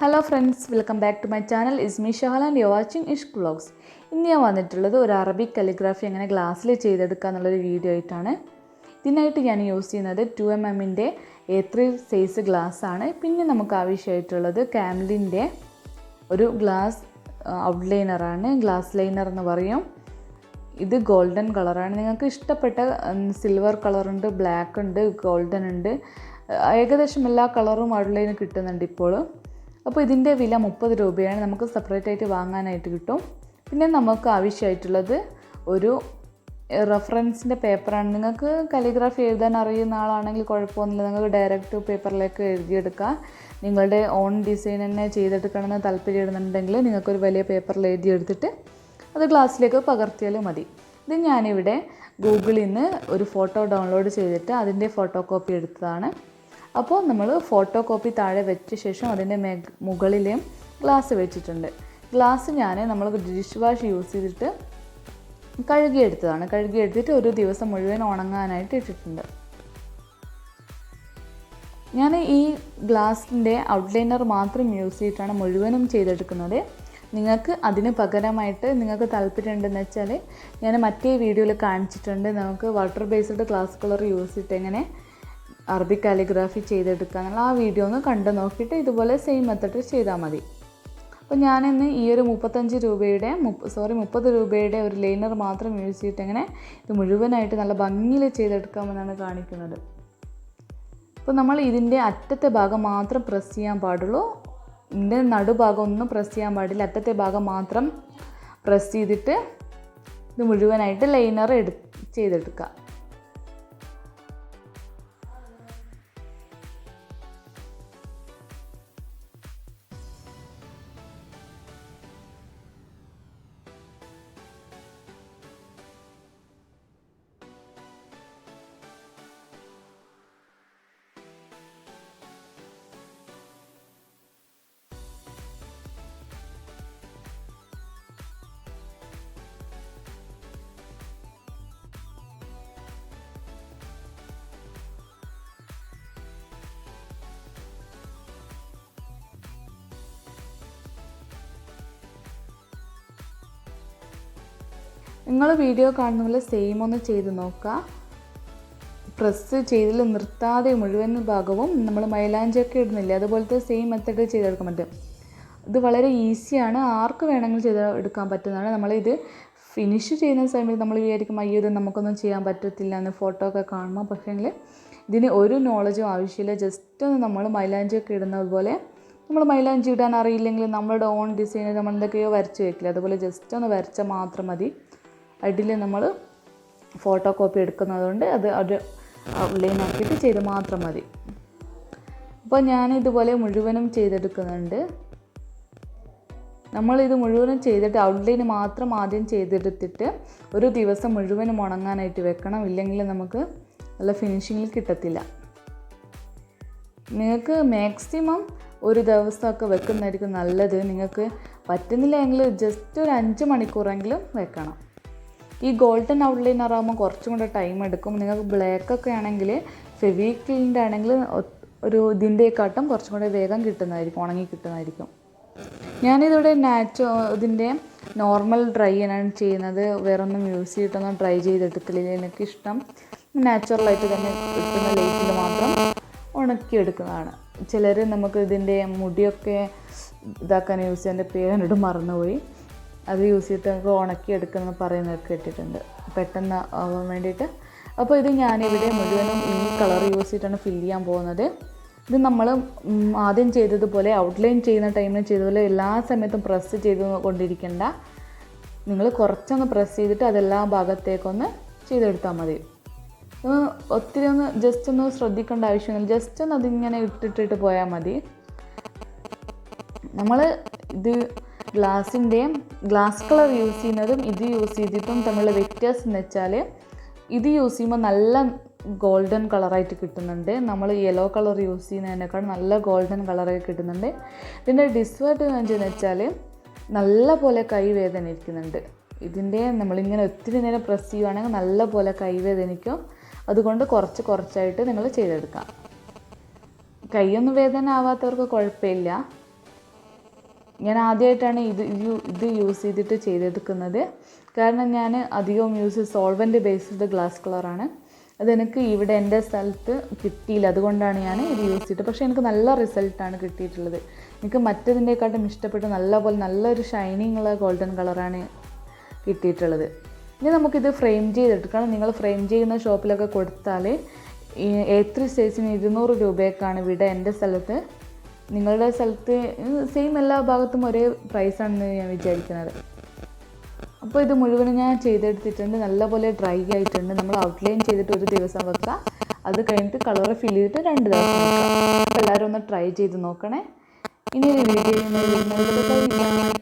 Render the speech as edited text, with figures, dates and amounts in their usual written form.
Hello friends, welcome back to my channel. Is me Shahala and you watching Ishq vlogs. ഇന്ന് ഞാൻ വന്നിട്ടുള്ളത് ഒരു Arabic calligraphy എങ്ങനെ ഗ്ലാസ്സിൽ ചെയ്തെടുക്കുക എന്നുള്ളൊരു വീഡിയോ ആയിട്ടാണ്. ഇതിനായിട്ട് ഞാൻ യൂസ് ചെയ്യുന്നത് 2mm A3 സൈസ് ഗ്ലാസ് ആണ്. പിന്നെ നമുക്ക് ആവശ്യമായിട്ടുള്ളത് കാംലിൻ്റെ ഒരു ഗ്ലാസ് ഔട്ട്ലൈനറാണ്, ഗ്ലാസ് ലൈനർ എന്ന് പറയും. ഇത് ഗോൾഡൻ കളറാണ്. നിങ്ങൾക്ക് ഇഷ്ടപ്പെട്ട സിൽവർ കളറുണ്ട്, ബ്ലാക്ക് ഉണ്ട്, ഗോൾഡൻ ഉണ്ട്, ഏകദേശം എല്ലാ കളറും ഔട്ട്ലൈന് കിട്ടുന്നുണ്ട് ഇപ്പോൾ. അപ്പോൾ ഇതിൻ്റെ വില 30 രൂപയാണ്. നമുക്ക് സെപ്പറേറ്റ് ആയിട്ട് വാങ്ങാനായിട്ട് കിട്ടും. പിന്നെ നമുക്ക് ആവശ്യമായിട്ടുള്ളത് ഒരു റെഫറൻസിൻ്റെ പേപ്പറാണ്. നിങ്ങൾക്ക് കലിഗ്രാഫി എഴുതാൻ അറിയുന്ന ആളാണെങ്കിൽ കുഴപ്പമൊന്നുമില്ല, നിങ്ങൾക്ക് ഡയറക്റ്റ് പേപ്പറിലേക്ക് എഴുതിയെടുക്കുക. നിങ്ങളുടെ ഓൺ ഡിസൈൻ തന്നെ ചെയ്തെടുക്കണമെന്ന് താല്പര്യപ്പെടുന്നുണ്ടെങ്കിൽ നിങ്ങൾക്കൊരു വലിയ പേപ്പറിൽ എഴുതിയെടുത്തിട്ട് അത് ഗ്ലാസ്സിലേക്ക് പകർത്തിയാലും മതി. ഇത് ഞാനിവിടെ ഗൂഗിളിൽ നിന്ന് ഒരു ഫോട്ടോ ഡൗൺലോഡ് ചെയ്തിട്ട് അതിൻ്റെ ഫോട്ടോ കോപ്പി എടുത്തതാണ്. അപ്പോൾ നമ്മൾ ഫോട്ടോ കോപ്പി താഴെ വെച്ച ശേഷം അതിൻ്റെ മുകളിലും ഗ്ലാസ് വെച്ചിട്ടുണ്ട്. ഗ്ലാസ് നമ്മൾ ഡിഷ് വാഷ് യൂസ് ചെയ്തിട്ട് കഴുകിയെടുത്തതാണ്. കഴുകിയെടുത്തിട്ട് ഒരു ദിവസം മുഴുവൻ ഉണങ്ങാനായിട്ട് ഇട്ടിട്ടുണ്ട്. ഞാൻ ഈ ഗ്ലാസിൻ്റെ ഔട്ട്ലൈനർ മാത്രം യൂസ് ചെയ്തിട്ടാണ് മുഴുവനും ചെയ്തെടുക്കുന്നത്. നിങ്ങൾക്ക് അതിന് പകരമായിട്ട് നിങ്ങൾക്ക് താല്പര്യമുണ്ടെന്ന് വെച്ചാൽ ഞാൻ മറ്റേ വീഡിയോയിൽ കാണിച്ചിട്ടുണ്ട്. നമുക്ക് water based glass colour use ചെയ്തിട്ട് എങ്ങനെ അറബിക് കാലിഗ്രാഫി ചെയ്തെടുക്കുക എന്നുള്ള ആ വീഡിയോ ഒന്ന് കണ്ടു നോക്കിയിട്ട് ഇതുപോലെ സെയിം മെത്തഡ് ചെയ്താൽ മതി. അപ്പോൾ ഞാനിന്ന് ഈ ഒരു 30 രൂപയുടെ ഒരു ലൈനർ മാത്രം യൂസ് ചെയ്തിട്ട് എങ്ങനെ ഇത് മുഴുവനായിട്ട് നല്ല ഭംഗിയിൽ ചെയ്തെടുക്കാമെന്നാണ് കാണിക്കുന്നത്. അപ്പോൾ നമ്മൾ ഇതിൻ്റെ അറ്റത്തെ ഭാഗം മാത്രം പ്രസ് ചെയ്യാൻ പാടുള്ളൂ. ഇതിൻ്റെ നടുഭാഗം ഒന്നും പ്രസ് ചെയ്യാൻ പാടില്ല. അറ്റത്തെ ഭാഗം മാത്രം പ്രസ് ചെയ്തിട്ട് ഇത് മുഴുവനായിട്ട് ലൈനർ ചെയ്തെടുക്കുക. നിങ്ങൾ വീഡിയോ കാണുന്ന പോലെ സെയിം ഒന്ന് ചെയ്ത് നോക്കുക. പ്രസ് ചെയ്തിൽ നിർത്താതെ മുഴുവൻ ഭാഗവും നമ്മൾ മൈലാഞ്ചിയൊക്കെ ഇടുന്നില്ലേ, അതുപോലത്തെ സെയിം മെത്തേഡ് ചെയ്തെടുക്കാൻ പറ്റും. ഇത് വളരെ ഈസിയാണ്, ആർക്ക് വേണമെങ്കിലും ചെയ്തെടുക്കാൻ പറ്റുന്നതാണ്. നമ്മളിത് ഫിനിഷ് ചെയ്യുന്ന സമയത്ത് നമ്മൾ വിചാരിക്കും അയ്യോ ഇത് നമുക്കൊന്നും ചെയ്യാൻ പറ്റത്തില്ല എന്ന് ഫോട്ടോ ഒക്കെ കാണുമ്പോൾ. പക്ഷേങ്കിൽ ഇതിന് ഒരു നോളജും ആവശ്യമില്ല. ജസ്റ്റ് ഒന്ന് നമ്മൾ മൈലാഞ്ചിയൊക്കെ ഇടുന്നത് പോലെ, നമ്മൾ മൈലാഞ്ചി ഇടാൻ അറിയില്ലെങ്കിൽ നമ്മളുടെ ഓൺ ഡിസൈൻ നമ്മൾ എന്തൊക്കെയോ വരച്ച് വയ്ക്കില്ല, അതുപോലെ ജസ്റ്റ് ഒന്ന് വരച്ചാൽ മാത്രം മതി. അടിയിൽ നമ്മൾ ഫോട്ടോ കോപ്പി എടുക്കുന്നതുകൊണ്ട് അത് ഔട്ട്ലൈൻ ആക്കിയിട്ട് ചെയ്ത് മാത്രം മതി. അപ്പോൾ ഞാനിതുപോലെ മുഴുവനും ചെയ്തെടുക്കുന്നുണ്ട്. നമ്മളിത് മുഴുവനും ചെയ്തിട്ട് ഔട്ട്ലൈൻ മാത്രം ആദ്യം ചെയ്തെടുത്തിട്ട് ഒരു ദിവസം മുഴുവനും ഉണങ്ങാനായിട്ട് വെക്കണം. ഇല്ലെങ്കിൽ നമുക്ക് നല്ല ഫിനിഷിങ്ങിൽ കിട്ടത്തില്ല. നിങ്ങൾക്ക് മാക്സിമം ഒരു ദിവസമൊക്കെ വെക്കുന്നതായിരിക്കും നല്ലത്. നിങ്ങൾക്ക് പറ്റുന്നില്ല എങ്കിൽ ജസ്റ്റ് ഒരു 5 മണിക്കൂറെങ്കിലും വെക്കണം. ഈ ഗോൾഡൻ ഔട്ട്ലൈനർ ആകുമ്പോൾ കുറച്ചും കൂടെ ടൈം എടുക്കും. നിങ്ങൾക്ക് ബ്ലാക്കൊക്കെ ആണെങ്കിൽ ഫെവിക്രിലിൻ്റെ ആണെങ്കിൽ ഒരു ഇതിൻ്റെക്കാട്ടും കുറച്ചും കൂടെ വേഗം കിട്ടുന്നതായിരിക്കും, ഉണങ്ങി കിട്ടുന്നതായിരിക്കും. ഞാനിതിവിടെ ഇതിൻ്റെ നോർമൽ ഡ്രൈ ആണ് ചെയ്യുന്നത്. വേറെ ഒന്നും യൂസ് ചെയ്തിട്ടൊന്നും ഡ്രൈ ചെയ്തെടുക്കലില്ല. എനിക്കിഷ്ടം നാച്ചുറലായിട്ട് തന്നെ കിട്ടുന്ന ലൈറ്റിൽ മാത്രം ഉണക്കിയെടുക്കുന്നതാണ്. ചിലർ നമുക്ക് ഇതിൻ്റെ മുടിയൊക്കെ ഇതാക്കാൻ യൂസ് ചെയ്യാൻ പേരിനോട് മറന്നുപോയി, അത് യൂസ് ചെയ്തിട്ട് ഉണക്കിയെടുക്കുമെന്ന് പറയുന്നത് കേട്ടിട്ടുണ്ട്, പെട്ടെന്ന് ആവാൻ വേണ്ടിയിട്ട്. അപ്പോൾ ഇത് ഞാനിവിടെ മുഴുവനും ഈ കളർ യൂസ് ചെയ്തിട്ടാണ് ഫില്ല് ചെയ്യാൻ പോകുന്നത്. ഇത് നമ്മൾ ആദ്യം ചെയ്തതുപോലെ ഔട്ട്ലൈൻ ചെയ്യുന്ന ടൈമിൽ ചെയ്തതുപോലെ എല്ലാ സമയത്തും പ്രസ് ചെയ്ത് കൊണ്ടിരിക്കേണ്ട. നിങ്ങൾ കുറച്ചൊന്ന് പ്രസ് ചെയ്തിട്ട് അതെല്ലാ ഭാഗത്തേക്കൊന്ന് ചെയ്തെടുത്താൽ മതി. ഒത്തിരി ജസ്റ്റ് ഒന്ന് ശ്രദ്ധിക്കേണ്ട ആവശ്യമൊന്നുമില്ല. ജസ്റ്റ് ഒന്ന് അതിങ്ങനെ ഇട്ടിട്ട് പോയാൽ മതി. നമ്മൾ ഇത് ഗ്ലാസ് കളർ യൂസ് ചെയ്യുന്നതും ഇത് യൂസ് ചെയ്തിട്ടും തമ്മിലുള്ള വ്യത്യാസം എന്ന് വെച്ചാൽ ഇത് യൂസ് ചെയ്യുമ്പോൾ നല്ല ഗോൾഡൻ കളറായിട്ട് കിട്ടുന്നുണ്ട്. നമ്മൾ യെല്ലോ കളർ യൂസ് ചെയ്യുന്നതിനേക്കാൾ നല്ല ഗോൾഡൻ കളറായിട്ട് കിട്ടുന്നുണ്ട്. ഇതിൻ്റെ ഡിസ്അഡ്വാൻറ്റേജ് എന്ന് വെച്ചാൽ നല്ല പോലെ കൈ വേദനിക്കുന്നുണ്ട്. ഇതിൻ്റെ നമ്മളിങ്ങനെ ഒത്തിരി നേരം പ്രസ് ചെയ്യുകയാണെങ്കിൽ നല്ല പോലെ കൈ വേദനിക്കും. അതുകൊണ്ട് കുറച്ചായിട്ട് നിങ്ങൾ ചെയ്തെടുക്കാം. കൈയൊന്നും വേദന ആവാത്തവർക്ക് കുഴപ്പമില്ല. ഞാൻ ആദ്യമായിട്ടാണ് ഇത് യൂസ് ചെയ്തിട്ട് ചെയ്തെടുക്കുന്നത്. കാരണം ഞാൻ അധികവും യൂസ് സോൾവെൻറ്റ് ബേസ്ഡ് ഗ്ലാസ് കളറാണ്. അതെനിക്ക് ഇവിടെ എൻ്റെ സ്ഥലത്ത് കിട്ടിയില്ല, അതുകൊണ്ടാണ് ഞാൻ ഇത് യൂസ് ചെയ്തത്. പക്ഷേ എനിക്ക് നല്ല റിസൾട്ടാണ് കിട്ടിയിട്ടുള്ളത്. എനിക്ക് മറ്റതിൻ്റെക്കാട്ടും ഇഷ്ടപ്പെട്ട് നല്ലൊരു ഷൈനിങ് ഉള്ള ഗോൾഡൻ കളറാണ് കിട്ടിയിട്ടുള്ളത്. ഇനി നമുക്കിത് ഫ്രെയിം ചെയ്തെടുക്കണം. നിങ്ങൾ ഫ്രെയിം ചെയ്യുന്ന ഷോപ്പിലൊക്കെ കൊടുത്താൽ A3 സൈസിന് 200 രൂപയൊക്കെയാണ് ഇവിടെ എൻ്റെ സ്ഥലത്ത്. നിങ്ങളുടെ സ്ഥലത്ത് സെയിം എല്ലാ ഭാഗത്തും ഒരേ പ്രൈസാണെന്ന് ഞാൻ വിചാരിക്കുന്നത്. അപ്പോൾ ഇത് മുഴുവനും ഞാൻ ചെയ്തെടുത്തിട്ടുണ്ട്. നല്ലപോലെ ഡ്രൈ ആയിട്ടുണ്ട്. നമ്മൾ ഔട്ട്ലൈൻ ചെയ്തിട്ട് ഒരു ദിവസം വെക്കുക, അത് കഴിഞ്ഞിട്ട് കളർ ഫിൽ ചെയ്തിട്ട് 2 ദിവസം വെക്കുക. അപ്പോൾ എല്ലാവരും ഒന്ന് ട്രൈ ചെയ്ത് നോക്കണേ. ഇനി ഒരു വീഡിയോ